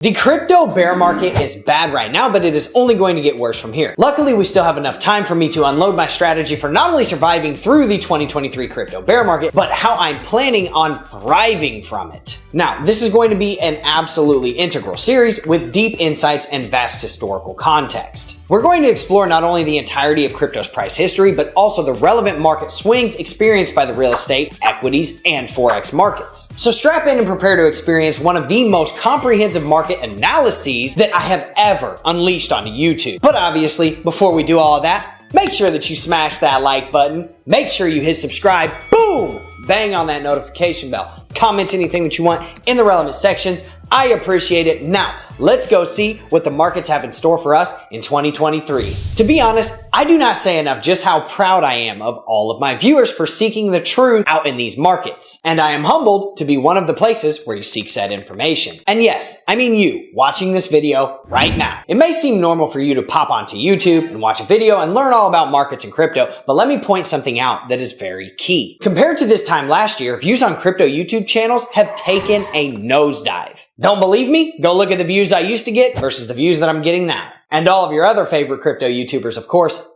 The crypto bear market is bad right now, but it is only going to get worse from here. Luckily, we still have enough time for me to unload my strategy for not only surviving through the 2023 crypto bear market, but how I'm planning on thriving from it. Now, this is going to be an absolutely integral series with deep insights and vast historical context. We're going to explore not only the entirety of crypto's price history, but also the relevant market swings experienced by the real estate, equities, and Forex markets. So strap in and prepare to experience one of the most comprehensive market analyses that I have ever unleashed onto YouTube. But obviously, before we do all of that, make sure that you smash that like button, make sure you hit subscribe, boom, bang on that notification bell, comment anything that you want in the relevant sections. I appreciate it. Now, let's go see what the markets have in store for us in 2023. To be honest, I do not say enough just how proud I am of all of my viewers for seeking the truth out in these markets. And I am humbled to be one of the places where you seek said information. And yes, I mean you watching this video right now. It may seem normal for you to pop onto YouTube and watch a video and learn all about markets and crypto, but let me point something out that is very key. Compared to this time last year, views on crypto YouTube channels have taken a nosedive. Don't believe me? Go look at the views I used to get versus the views that I'm getting now. And all of your other favorite crypto YouTubers, of course.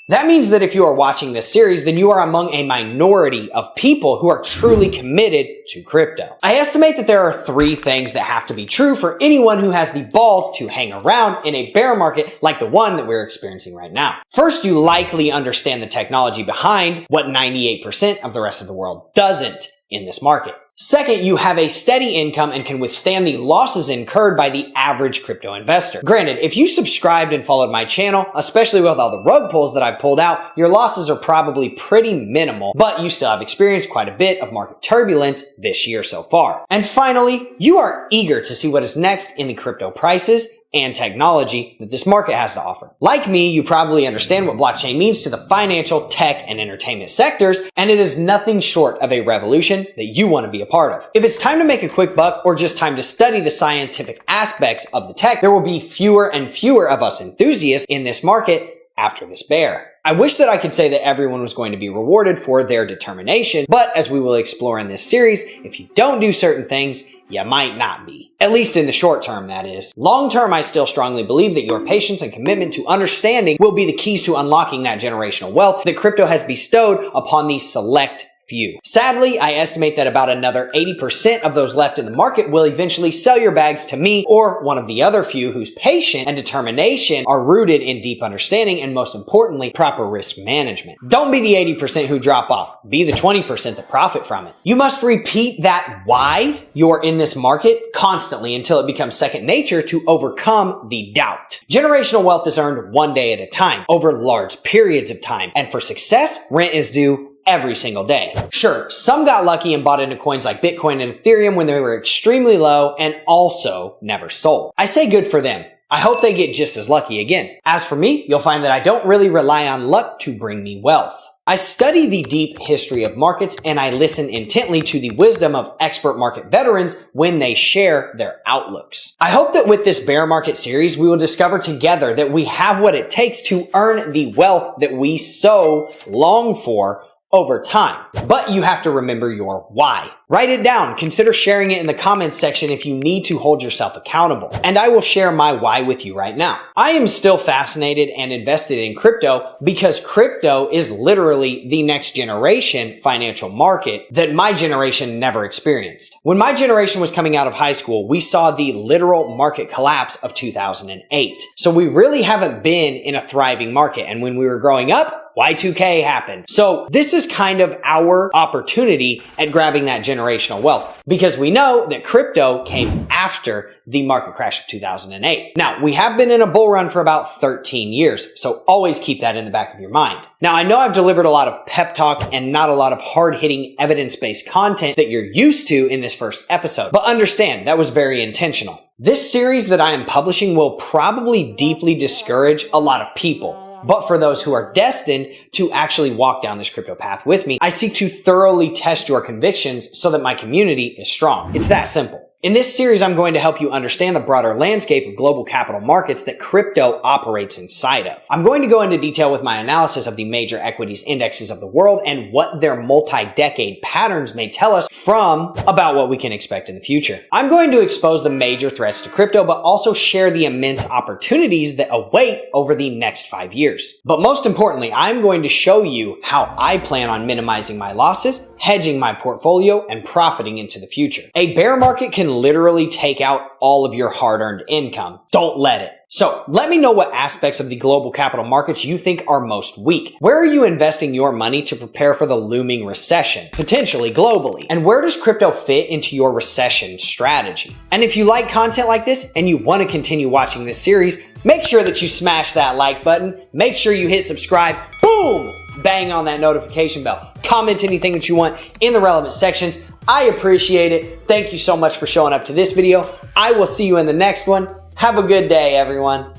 That means that if you are watching this series, then you are among a minority of people who are truly committed to crypto. I estimate that there are 3 things that have to be true for anyone who has the balls to hang around in a bear market like the one that we're experiencing right now. First, you likely understand the technology behind what 98% of the rest of the world doesn't in this market. Second, you have a steady income and can withstand the losses incurred by the average crypto investor. Granted, if you subscribed and followed my channel, especially with all the rug pulls that I've pulled out, your losses are probably pretty minimal, but you still have experienced quite a bit of market turbulence this year so far. And finally, you are eager to see what is next in the crypto prices and technology that this market has to offer. Like me, you probably understand what blockchain means to the financial, tech, and entertainment sectors, and it is nothing short of a revolution that you want to be a part of. If it's time to make a quick buck or just time to study the scientific aspects of the tech, there will be fewer and fewer of us enthusiasts in this market after this bear. I wish that I could say that everyone was going to be rewarded for their determination, but as we will explore in this series, if you don't do certain things, you might not be. At least in the short term, that is. Long term, I still strongly believe that your patience and commitment to understanding will be the keys to unlocking that generational wealth that crypto has bestowed upon these select few. Sadly, I estimate that about another 80% of those left in the market will eventually sell your bags to me or one of the other few whose patience and determination are rooted in deep understanding and, most importantly, proper risk management. Don't be the 80% who drop off. Be the 20% that profit from it. You must repeat that why you're in this market constantly until it becomes second nature to overcome the doubt. Generational wealth is earned one day at a time over large periods of time, and for success, rent is due every single day. Sure, some got lucky and bought into coins like Bitcoin and Ethereum when they were extremely low and also never sold. I say good for them. I hope they get just as lucky again. As for me, you'll find that I don't really rely on luck to bring me wealth. I study the deep history of markets and I listen intently to the wisdom of expert market veterans when they share their outlooks. I hope that with this bear market series, we will discover together that we have what it takes to earn the wealth that we so long for over time. But you have to remember your why. Write it down. Consider sharing it in the comments section if you need to hold yourself accountable. And I will share my why with you right now. I am still fascinated and invested in crypto because crypto is literally the next generation financial market that my generation never experienced. When my generation was coming out of high school, we saw the literal market collapse of 2008. So we really haven't been in a thriving market. And when we were growing up, Y2K happened. So this is kind of our opportunity at grabbing that generational wealth because we know that crypto came after the market crash of 2008. Now, we have been in a bull run for about 13 years, so always keep that in the back of your mind. Now, I know I've delivered a lot of pep talk and not a lot of hard-hitting evidence-based content that you're used to in this first episode, but understand that was very intentional. This series that I am publishing will probably deeply discourage a lot of people. But for those who are destined to actually walk down this crypto path with me, I seek to thoroughly test your convictions so that my community is strong. It's that simple. In this series, I'm going to help you understand the broader landscape of global capital markets that crypto operates inside of. I'm going to go into detail with my analysis of the major equities indexes of the world and what their multi-decade patterns may tell us from about what we can expect in the future. I'm going to expose the major threats to crypto, but also share the immense opportunities that await over the next 5 years. But most importantly, I'm going to show you how I plan on minimizing my losses, hedging my portfolio, and profiting into the future. A bear market can literally take out all of your hard-earned income. Don't let it. So let me know what aspects of the global capital markets you think are most weak. Where are you investing your money to prepare for the looming recession, potentially globally? And where does crypto fit into your recession strategy? And if you like content like this and you want to continue watching this series, make sure that you smash that like button. Make sure you hit subscribe. Boom! Bang on that notification bell. Comment anything that you want in the relevant sections. I appreciate it. Thank you so much for showing up to this video. I will see you in the next one. Have a good day, everyone.